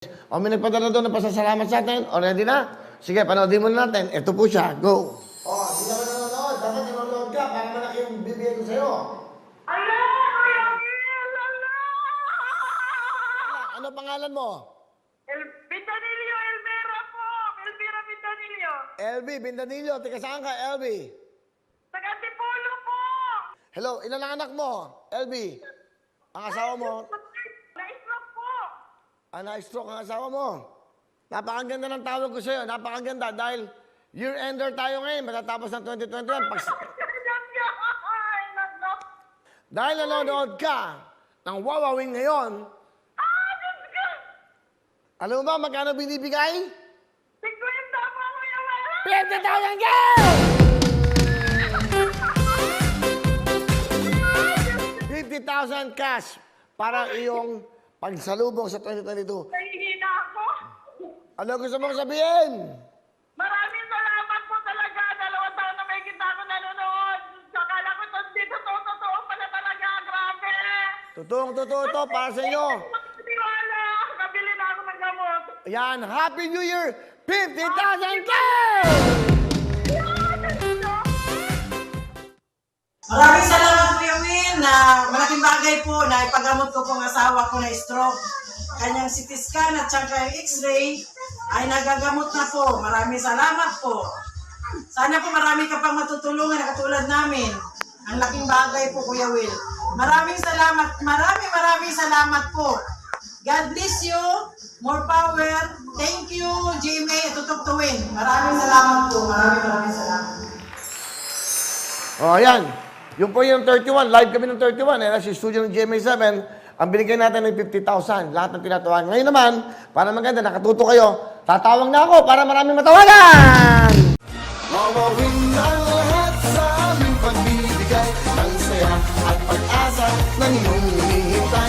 O may nagpadala doon ng pasasalamat sa atin? O ready na? Sige, panoodin mo na natin. Ito po siya. Go! O, hindi naman nanonood. Dapat nanonood ka para malaki yung bibigay ko sa'yo. Ala! Kuya Will! Ala! Ano pangalan mo? Bindanilio Elvira po! Elvira Bindanilio! LB, Bindanilio. Tika saan ka, LB? Taga-Antipolo po! Hello, ilan ang anak mo? LB? Ang asawa mo? Na-stroke po! Na-stroke ang asawa mo. Napakaganda ng tawag ko sa'yo. Napakaganda dahil year-ender tayo ngayon. Matatapos ng 2021. Dahil nanonood ka ng Wawawin ngayon, alam mo ba magkano binibigay? 50 po, Kuya Will! 50,000 girl! 50,000 cash para iyong pagsalubong sa 2022. Nahihina ako! Ano gusto mong sabihin? Maraming salamat po talaga. 2 taon na may kita ako nanonood. Akala ko dito totoo pala talaga. Grabe! Totoong-totoo to para sa inyo. Tiwala! Kabili na ako ng gamot. Yan, Happy New Year! 50,000 cash! Maraming salamat Kuya Will na malaking bagay po na ipagamot ko pong asawa ko na stroke. Kanyang CT scan at saka yung X-ray ay nagagamot na po. Maraming salamat po. Sana po marami ka pang matutulungan na katulad namin. Ang laking bagay po Kuya Will. Maraming salamat. Maraming salamat po. God bless you. More power. Thank you GMA Tutok to Win. Maraming salamat po. Maraming salamat. O, ayan. Yung po yung 31. Live kami ng 31. Ayan, si studio ng GMA7. Ang binigay natin ay 50,000. Lahat ng tinatawagan. Ngayon naman, para maganda, nakatuto kayo, tatawag na ako para maraming matawagan! Wawawin ang lahat sa aming pagbibigay ng saya at pag-asa ng iyong hinihintay.